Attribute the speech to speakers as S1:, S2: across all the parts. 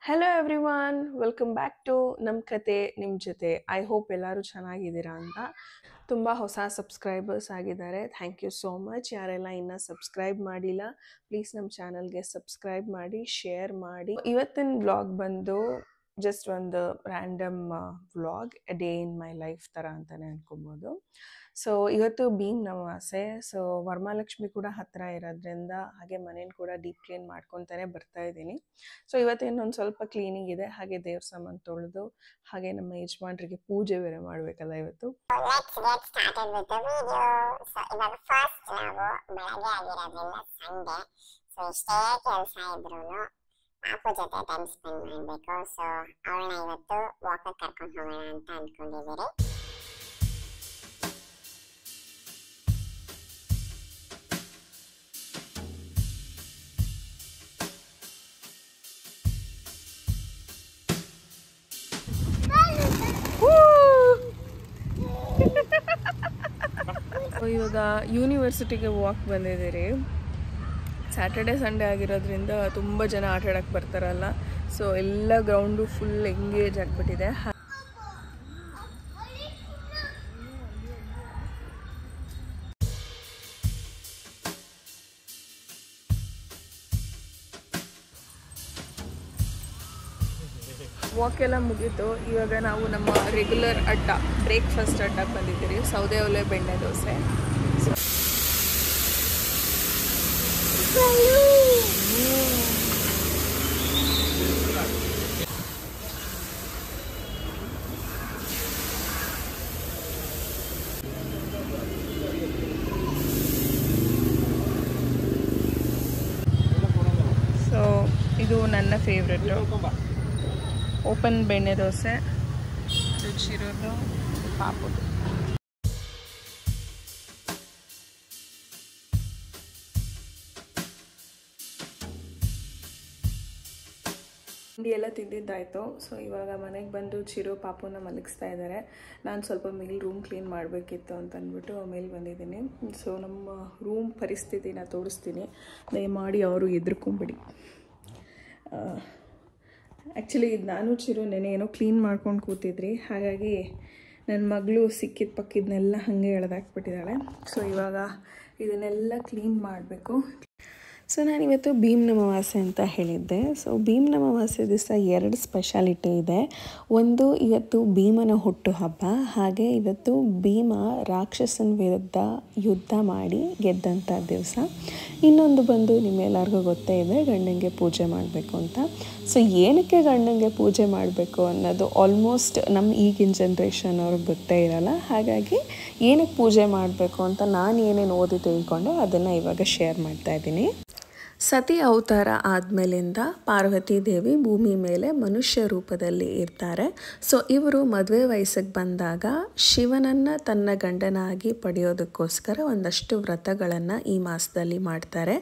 S1: Hello everyone, welcome back to ನಮ್ಮ ಕತೆ ನಿಮ್ಮ ಜೊತೆ. ಐ ಹೋಪ್ ಎಲ್ಲರೂ ಚೆನ್ನಾಗಿದ್ದೀರಾ ಅಂತ. ತುಂಬ ಹೊಸ ಸಬ್ಸ್ಕ್ರೈಬರ್ಸ್ ಆಗಿದ್ದಾರೆ. Thank you so much. ಯಾರೆಲ್ಲ ಇನ್ನೂ ಸಬ್ಸ್ಕ್ರೈಬ್ ಮಾಡಿಲ್ಲ, ಪ್ಲೀಸ್ ನಮ್ಮ ಚಾನಲ್ಗೆ ಸಬ್ಸ್ಕ್ರೈಬ್ ಮಾಡಿ, ಶೇರ್ ಮಾಡಿ. ಇವತ್ತಿನ ವ್ಲಾಗ್ ಬಂದು ಜಸ್ಟ್ ಒಂದು random vlog, A day in my life ಥರ ಅಂತಲೇ ಅನ್ಕೊಬೋದು. ಸೊ ಇವತ್ತು ಭೀಮ್ ಅಮಾವಾಸ್ಯೆ. ಸೊ ವರಮಹಾಲಕ್ಷ್ಮಿ ಕೂಡ ಹತ್ತಿರ ಇರೋದ್ರಿಂದ ಹಾಗೆ ಮನೇನ ಕೂಡ ಡೀಪ್ ಕ್ಲೀನ್ ಮಾಡ್ಕೊತಾನೆ ಬರ್ತಾ ಇದ್ದೀನಿ. ಸೊ ಇವತ್ತು ಇನ್ನೊಂದು ಸ್ವಲ್ಪ ಕ್ಲೀನಿಂಗ್ ಇದೆ, ಹಾಗೆ ದೇವ್ರ ಸಾಮಾನು ತೊಳೆದು ಹಾಗೆ ನಮ್ಮ ಯಜಮಾನ್ರಿಗೆ ಪೂಜೆ ಬೇರೆ ಮಾಡಬೇಕಲ್ಲ ಇವತ್ತು.
S2: ಪಾಪು ಜೊತೆ ಟೈಮ್ ಸ್ಪೆಂಡ್ ಮಾಡಬೇಕು. ಸೊ ಅವಳನ್ನ ಇವತ್ತು ವಾಕರ್ ಕರ್ಕೊಂಡು ಹೋಗೋಣ ಅಂತ ಅಂದ್ಕೊಂಡಿದ್ದೀರಿ.
S1: ಇವಾಗ ಯೂನಿವರ್ಸಿಟಿಗೆ ವಾಕ್ ಬಂದಿದ್ದೀರಿ. ಸ್ಯಾಟರ್ಡೆ ಸಂಡೇ ಆಗಿರೋದ್ರಿಂದ ತುಂಬ ಜನ ಆಟ ಆಡೋಕ್ಕೆ ಬರ್ತಾರಲ್ಲ, ಸೊ ಎಲ್ಲ ಗ್ರೌಂಡು ಫುಲ್ ಎಂಗೇಜ್ ಆಗಿಬಿಟ್ಟಿದೆ. ವಾಕ್ ಎಲ್ಲ ಮುಗೀತು. ಇವಾಗ ನಾವು ನಮ್ಮ ರೆಗ್ಯುಲರ್ ಅಡ್ಡ, ಬ್ರೇಕ್ಫಾಸ್ಟ್ ಅಡ್ಡಕ್ಕೆ ಬಂದಿದ್ದೀರಿ. ಸೌದೆ ಒಲೆ ಬೆಣ್ಣೆ ದೋಸೆ. ಸೊ ಇದು ನನ್ನ ಫೇವ್ರೆಟು, ಓಪನ್ ಬೆಣ್ಣೆ ದೋಸೆ, ರುಚಿರೋದು ಪಾಪುದು. ತಿಂಡಿ ಎಲ್ಲ ತಿಂದಿದ್ದಾಯಿತು. ಸೊ ಇವಾಗ ಮನೆಗೆ ಬಂದು ಚಿರು ಪಾಪುನ ಮಲಗಿಸ್ತಾ ಇದ್ದಾರೆ. ನಾನು ಸ್ವಲ್ಪ ಮೇಲ್ ರೂಮ್ ಕ್ಲೀನ್ ಮಾಡಬೇಕಿತ್ತು ಅಂತ ಅಂದ್ಬಿಟ್ಟು ಮೇಲೆ ಬಂದಿದ್ದೀನಿ. ಸೊ ನಮ್ಮ ರೂಮ್ ಪರಿಸ್ಥಿತಿನ ತೋರಿಸ್ತೀನಿ, ದಯಮಾಡಿ ಅವರು ಎದುರ್ಕೊಂಬಿಡಿ. ಆ್ಯಕ್ಚುಲಿ ಇದು ನಾನು ಚಿರು ನೆನೆ ಏನೋ ಕ್ಲೀನ್ ಮಾಡ್ಕೊಂಡು ಕೂತಿದ್ರಿ, ಹಾಗಾಗಿ ನನ್ನ ಮಗಳು ಸಿಕ್ಕಿದ ಪಕ್ಕಿದ್ನೆಲ್ಲ ಹಾಗೆ ಎಳೆದಾಕ್ಬಿಟ್ಟಿದ್ದಾಳೆ. ಸೊ ಇವಾಗ ಇದನ್ನೆಲ್ಲ ಕ್ಲೀನ್ ಮಾಡಬೇಕು. ಸೊ ನಾನಿವತ್ತು ಭೀಮ್ ಅಮಾವಾಸ್ಯೆ ಅಂತ ಹೇಳಿದ್ದೆ. ಸೊ ಭೀಮ್ ಅಮಾವಾಸ್ಯೆ ದಿವಸ ಎರಡು ಸ್ಪೆಷಾಲಿಟಿ ಇದೆ. ಒಂದು, ಇವತ್ತು ಭೀಮನ ಹುಟ್ಟು ಹಬ್ಬ, ಹಾಗೆ ಇವತ್ತು ಭೀಮ ರಾಕ್ಷಸನ ವಿರುದ್ಧ ಯುದ್ಧ ಮಾಡಿ ಗೆದ್ದಂಥ ದಿವಸ. ಇನ್ನೊಂದು ಬಂದು ನಿಮ್ಮೆಲ್ಲರಿಗೂ ಗೊತ್ತೇ ಇದೆ, ಗಂಡಂಗೆ ಪೂಜೆ ಮಾಡಬೇಕು ಅಂತ. ಸೊ ಏನಕ್ಕೆ ಗಂಡಂಗೆ ಪೂಜೆ ಮಾಡಬೇಕು ಅನ್ನೋದು ಆಲ್ಮೋಸ್ಟ್ ನಮ್ಮ ಈಗಿನ ಜನ್ರೇಷನ್ ಅವ್ರಿಗೆ ಗೊತ್ತೇ ಇರಲ್ಲ. ಹಾಗಾಗಿ ಏನಕ್ಕೆ ಪೂಜೆ ಮಾಡಬೇಕು ಅಂತ ನಾನು ಏನೇನು ಓದಿ ತಿಳ್ಕೊಂಡು ಅದನ್ನು ಇವಾಗ ಶೇರ್ ಮಾಡ್ತಾ ಇದ್ದೀನಿ. ಸತಿ ಅವತಾರ ಆದಮೇಲಿಂದ ಪಾರ್ವತಿ ದೇವಿ ಭೂಮಿ ಮೇಲೆ ಮನುಷ್ಯ ರೂಪದಲ್ಲಿ ಇರ್ತಾರೆ. ಸೊ ಇವರು ಮದುವೆ ವಯಸ್ಸಿಗೆ ಬಂದಾಗ ಶಿವನನ್ನು ತನ್ನ ಗಂಡನಾಗಿ ಪಡೆಯೋದಕ್ಕೋಸ್ಕರ ಒಂದಷ್ಟು ವ್ರತಗಳನ್ನು ಈ ಮಾಸದಲ್ಲಿ ಮಾಡ್ತಾರೆ.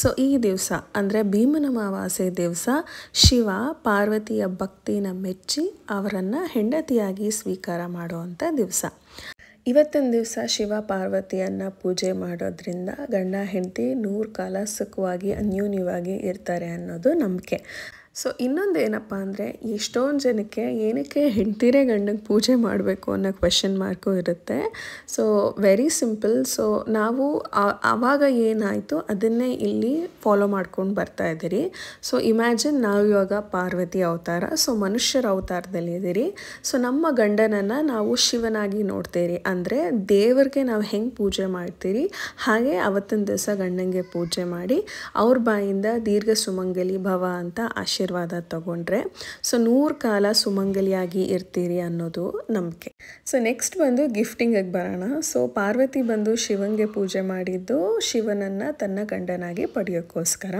S1: ಸೊ ಈ ದಿವಸ ಅಂದರೆ ಭೀಮನ ಅಮಾವಾಸ್ಯೆ ದಿವಸ ಶಿವ ಪಾರ್ವತಿಯ ಭಕ್ತಿನ ಮೆಚ್ಚಿ ಅವರನ್ನು ಹೆಂಡತಿಯಾಗಿ ಸ್ವೀಕಾರ ಮಾಡುವಂಥ ದಿವಸ. ಇವತ್ತಿನ ದಿವಸ ಶಿವ ಪಾರ್ವತಿಯನ್ನು ಪೂಜೆ ಮಾಡೋದ್ರಿಂದ ಗಂಡ ಹೆಂಡತಿ 100 ಕಾಲ ಸುಖವಾಗಿ ಅನ್ಯೋನ್ಯವಾಗಿ ಇರ್ತಾರೆ ಅನ್ನೋದು ನಂಬಿಕೆ. ಸೊ ಇನ್ನೊಂದು ಏನಪ್ಪ ಅಂದರೆ, ಎಷ್ಟೊಂದು ಜನಕ್ಕೆ ಏನಕ್ಕೆ ಹೆಂಡ್ತಿರೇ ಗಂಡಂಗೆ ಪೂಜೆ ಮಾಡಬೇಕು ಅನ್ನೋ ಕ್ವೆಶನ್ ಮಾರ್ಕು ಇರುತ್ತೆ. So very simple. ಸೊ ನಾವು ಆವಾಗ ಏನಾಯಿತು ಅದನ್ನೇ ಇಲ್ಲಿ ಫಾಲೋ ಮಾಡ್ಕೊಂಡು ಬರ್ತಾ ಇದ್ದೀರಿ. ಸೊ ಇಮ್ಯಾಜಿನ್ ನಾವು ಇವಾಗ ಪಾರ್ವತಿ ಅವತಾರ, ಸೊ ಮನುಷ್ಯರ ಅವತಾರದಲ್ಲಿ ಇದ್ದೀರಿ. ಸೊ ನಮ್ಮ ಗಂಡನನ್ನು ನಾವು ಶಿವನಾಗಿ ನೋಡ್ತೀರಿ, ಅಂದರೆ ದೇವರಿಗೆ ನಾವು ಹೆಂಗೆ ಪೂಜೆ ಮಾಡ್ತೀರಿ ಹಾಗೆ ಅವತ್ತಿನ ದಿವಸ ಗಂಡಂಗೆ ಪೂಜೆ ಮಾಡಿ ಅವ್ರ ಬಾಯಿಂದ ದೀರ್ಘ ಸುಮಂಗಲಿ ಭವ ಅಂತ ಆಶೀರ್ವಾದ ತಗೊಂಡ್ರೆ ಸೊ 100 ಕಾಲ ಸುಮಂಗಲಿಯಾಗಿ ಇರ್ತೀರಿ ಅನ್ನೋದು ನಂಬಿಕೆ. ಸೊ ನೆಕ್ಸ್ಟ್ ಬಂದು ಗಿಫ್ಟಿಂಗಿಗೆ ಬರೋಣ. ಸೊ ಪಾರ್ವತಿ ಬಂದು ಶಿವಂಗೆ ಪೂಜೆ ಮಾಡಿದ್ದು ಶಿವನನ್ನು ತನ್ನ ಗಂಡನಾಗಿ ಪಡೆಯೋಕ್ಕೋಸ್ಕರ.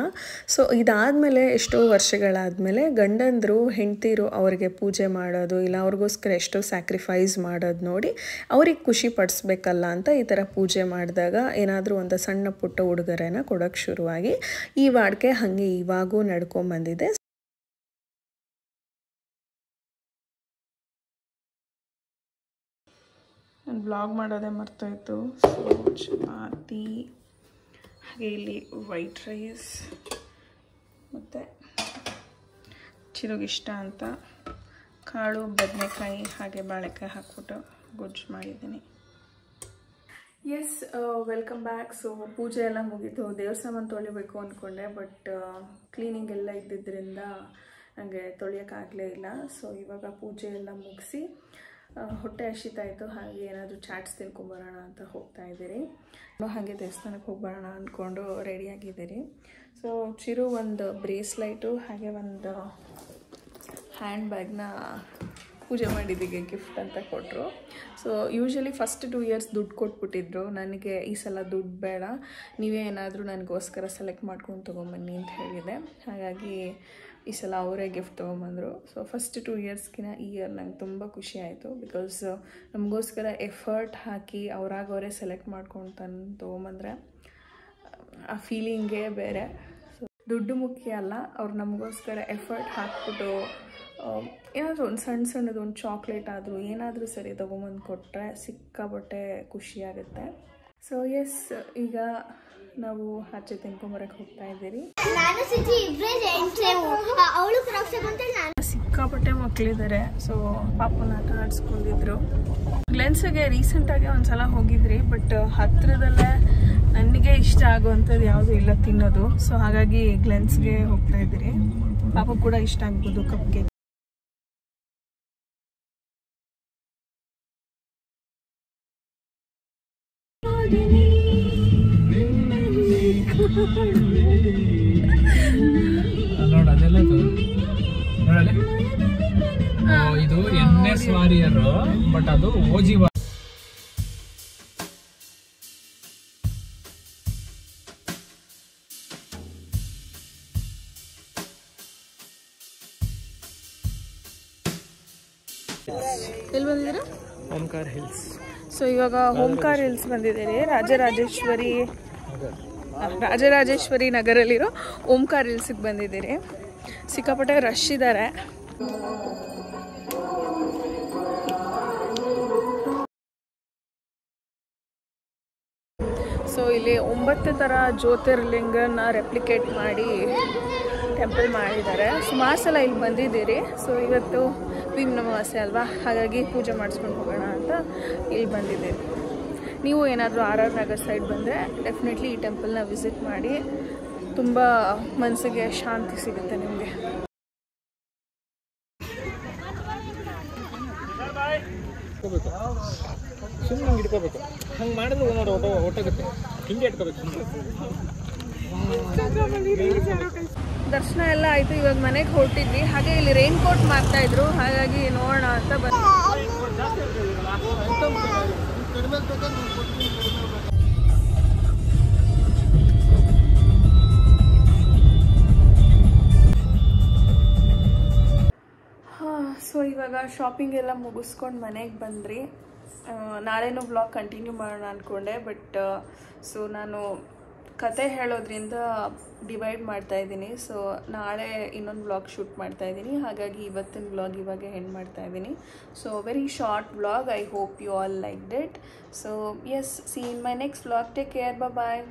S1: ಸೊ ಇದಾದಮೇಲೆ ಎಷ್ಟೋ ವರ್ಷಗಳಾದಮೇಲೆ ಗಂಡಂದರು ಹೆಂಡ್ತಿರು ಅವ್ರಿಗೆ ಪೂಜೆ ಮಾಡೋದು, ಇಲ್ಲ ಅವ್ರಿಗೋಸ್ಕರ ಎಷ್ಟೋ ಸ್ಯಾಕ್ರಿಫೈಸ್ ಮಾಡೋದು ನೋಡಿ ಅವ್ರಿಗೆ ಖುಷಿ ಪಡಿಸ್ಬೇಕಲ್ಲ ಅಂತ ಈ ಥರ ಪೂಜೆ ಮಾಡಿದಾಗ ಏನಾದರೂ ಒಂದು ಸಣ್ಣ ಪುಟ್ಟ ಉಡುಗೊರೆನ ಕೊಡೋಕ್ಕೆ ಶುರುವಾಗಿ ಈ ವಾಡಿಕೆ ಹಾಗೆ ಇವಾಗೂ ನಡ್ಕೊಂಬಂದಿದೆ. ನಾನು ಬ್ಲಾಗ್ ಮಾಡೋದೇ ಮರ್ತೋಯ್ತು. ಸೊ ಚಪಾತಿ, ಹಾಗೆ ಇಲ್ಲಿ ವೈಟ್ ರೈಸ್ ಮತ್ತು ಚಿರುಗೆ ಇಷ್ಟ ಅಂತ ಕಾಳು ಬದನೆಕಾಯಿ ಹಾಗೆ ಬಾಳೆಕಾಯಿ ಹಾಕ್ಬಿಟ್ಟು ಗೊಜ್ಜು ಮಾಡಿದ್ದೀನಿ. S, welcome back. ಸೊ ಪೂಜೆ ಎಲ್ಲ ಮುಗೀತು. ದೇವ್ರ ಸಾಮಾನು ತೊಳಿಬೇಕು ಅಂದ್ಕೊಂಡೆ, ಬಟ್ ಕ್ಲೀನಿಂಗ್ ಎಲ್ಲ ಇದ್ದಿದ್ದರಿಂದ ನನಗೆ ತೊಳಿಯೋಕ್ಕಾಗಲೇ ಇಲ್ಲ. ಸೊ ಇವಾಗ ಪೂಜೆ ಎಲ್ಲ ಮುಗಿಸಿ ಹೊಟ್ಟೆ ಹಸಿತಾಯಿತು, ಹಾಗೆ ಏನಾದರೂ ಚಾಟ್ಸ್ ತಿನ್ಕೊಂಬರೋಣ ಅಂತ ಹೋಗ್ತಾ ಇದ್ದೀರಿ. ಹಾಗೆ ದೇವಸ್ಥಾನಕ್ಕೆ ಹೋಗ್ಬರೋಣ ಅಂದ್ಕೊಂಡು ರೆಡಿಯಾಗಿದ್ದೀರಿ. ಸೊ ಚಿರು ಒಂದು ಬ್ರೇಸ್ಲೈಟು ಹಾಗೆ ಒಂದು ಹ್ಯಾಂಡ್ ಬ್ಯಾಗ್ನ ಪೂಜೆ ಮಾಡಿದ್ದೀಗೆ ಗಿಫ್ಟ್ ಅಂತ ಕೊಟ್ಟರು. ಸೊ ಯೂಶ್ವಲಿ ಫಸ್ಟ್ 2 ಇಯರ್ಸ್ ದುಡ್ಡು ಕೊಟ್ಬಿಟ್ಟಿದ್ರು. ನನಗೆ ಈ ಸಲ ದುಡ್ಡು ಬೇಡ, ನೀವೇ ಏನಾದರೂ ನನಗೋಸ್ಕರ ಸೆಲೆಕ್ಟ್ ಮಾಡ್ಕೊಂಡು ತೊಗೊಂಬನ್ನಿ ಅಂತ ಹೇಳಿದೆ. ಹಾಗಾಗಿ ಈ ಸಲ ಅವರೇ ಗಿಫ್ಟ್ ತೊಗೊಂಬಂದರು. ಸೊ ಫಸ್ಟ್ 2 ಇಯರ್ಸ್ಗಿನ ಈ ಇಯರ್ ನಂಗೆ ತುಂಬ ಖುಷಿ ಆಯಿತು. ಬಿಕಾಸ್ ನಮಗೋಸ್ಕರ ಎಫರ್ಟ್ ಹಾಕಿ ಅವರೇ ಸೆಲೆಕ್ಟ್ ಮಾಡ್ಕೊಂಡು ತಂದು ತೊಗೊಂಬಂದರೆ ಆ ಫೀಲಿಂಗೇ ಬೇರೆ. ಸೊ ದುಡ್ಡು ಮುಖ್ಯ ಅಲ್ಲ, ಅವ್ರು ನಮಗೋಸ್ಕರ ಎಫರ್ಟ್ ಹಾಕ್ಬಿಟ್ಟು ಏನಾದರೂ ಒಂದು ಸಣ್ಣದು ಒಂದು ಚಾಕ್ಲೇಟ್ ಆದರೂ ಏನಾದರೂ ಸರಿ ತೊಗೊಂಬಂದು ಕೊಟ್ಟರೆ ಸಿಕ್ಕಾಬಟ್ಟೆ ಖುಷಿಯಾಗುತ್ತೆ. ಸೊ ಎಸ್, ಈಗ ನಾವು ಆಚೆ ತಿನ್ಕೊಂಬರಕ್ಕೆ ಹೋಗ್ತಾ ಇದ್ದೀರಿ. ಸಿಕ್ಕಾಪಟ್ಟೆ ಮಕ್ಕಳಿದ್ದಾರೆ. ಸೊ ಪಾಪನ ಆಟ ಆಡಿಸ್ಕೊಂಡಿದ್ರು. ಗ್ಲೆನ್ಸ್ಗೆ ರೀಸೆಂಟಾಗಿ ಒಂದ್ಸಲ ಹೋಗಿದ್ರಿ, ಬಟ್ ಹತ್ತಿರದಲ್ಲೇ ನನಗೆ ಇಷ್ಟ ಆಗುವಂಥದ್ದು ಯಾವುದೂ ಇಲ್ಲ ತಿನ್ನೋದು. ಸೊ ಹಾಗಾಗಿ ಗ್ಲೆನ್ಸ್ಗೆ ಹೋಗ್ತಾ ಇದ್ದೀರಿ. ಪಾಪ ಕೂಡ ಇಷ್ಟ ಆಗ್ಬೋದು ಕಪ್ ಕೇಕ್.
S3: ಇದು NS ವಾರಿಯರ್, ಬಟ್ ಅದು OG
S1: ಎಲ್ಲಿ ಬಂದಿದ್ದೀರಾ?
S3: ಓಂಕಾರ್ ಹಿಲ್ಸ್.
S1: ಸೊ ಇವಾಗ ಓಂಕಾರ್ ಹಿಲ್ಸ್ ಬಂದಿದ್ದೀರಿ. ರಾಜರಾಜೇಶ್ವರಿ ನಗರಲ್ಲಿರೋ ಓಂಕಾರ್ ಹಿಲ್ಸಿಗೆ ಬಂದಿದ್ದೀರಿ. ಸಿಕ್ಕಾಪಟ್ಟೆ ರಶ್ ಇದ್ದಾರೆ. ಸೊ ಇಲ್ಲಿ 9 ಥರ ಜ್ಯೋತಿರ್ಲಿಂಗನ ರೆಪ್ಲಿಕೇಟ್ ಮಾಡಿ ಟೆಂಪಲ್ ಮಾಡಿದ್ದಾರೆ. ಸುಮಾರು ಸಲ ಇಲ್ಲಿ ಬಂದಿದ್ದೀರಿ. ಸೊ ಇವತ್ತು ಭೀಮ್ ಅಮಾವಾಸ್ಯೆ ಅಲ್ವಾ, ಹಾಗಾಗಿ ಪೂಜೆ ಮಾಡಿಸ್ಕೊಂಡು ಹೋಗೋಣ ಅಂತ ಇಲ್ಲಿ ಬಂದಿದ್ದೀರಿ. ನೀವು ಏನಾದರೂ RR ನಗರ್ ಸೈಡ್ ಬಂದರೆ ಡೆಫಿನೆಟ್ಲಿ ಈ ಟೆಂಪಲ್ನ ವಿಸಿಟ್ ಮಾಡಿ. ತುಂಬ ಮನಸ್ಸಿಗೆ ಶಾಂತಿ ಸಿಗುತ್ತೆ ನಿಮಗೆ.
S3: ಸುಮ್ಮನೆ ಹಿಡ್ಕೋಬೇಕು, ಹಂಗೆ ಮಾಡಿದ್ರೆ ನೋಡಿ ಒಟ್ಟಾಗುತ್ತೆ. ಹಿಂಗೆ ಇಟ್ಕೋಬೇಕು.
S1: ದರ್ಶನ ಎಲ್ಲ ಆಯಿತು. ಇವಾಗ ಮನೆಗೆ ಹೊರಟಿದ್ವಿ. ಹಾಗೆ ಇಲ್ಲಿ ರೈನ್ ಕೋಟ್ ಮಾಡ್ತಾಯಿದ್ರು, ಹಾಗಾಗಿ ನೋಡೋಣ ಅಂತ ಬಂದು. ಸೊ ಇವಾಗ ಶಾಪಿಂಗ್ ಎಲ್ಲ ಮುಗಿಸ್ಕೊಂಡು ಮನೆಗೆ ಬಂದ್ರಿ. ನಾಳೆನೂ ವ್ಲಾಗ್ ಕಂಟಿನ್ಯೂ ಮಾಡೋಣ ಅಂದ್ಕೊಂಡೆ, ಬಟ್ ಸೊ ನಾನು ಕತೆ ಹೇಳೋದ್ರಿಂದ ಡಿವೈಡ್ ಮಾಡ್ತಾಯಿದ್ದೀನಿ. ಸೊ ನಾಳೆ ಇನ್ನೊಂದು ವ್ಲಾಗ್ ಶೂಟ್ ಮಾಡ್ತಾಯಿದ್ದೀನಿ, ಹಾಗಾಗಿ ಇವತ್ತಿನ ವ್ಲಾಗ್ ಇವಾಗ ಎಂಡ್ ಮಾಡ್ತಾಯಿದ್ದೀನಿ. So very short vlog. I hope you all liked it. So yes, see in my next vlog. Take care, bye.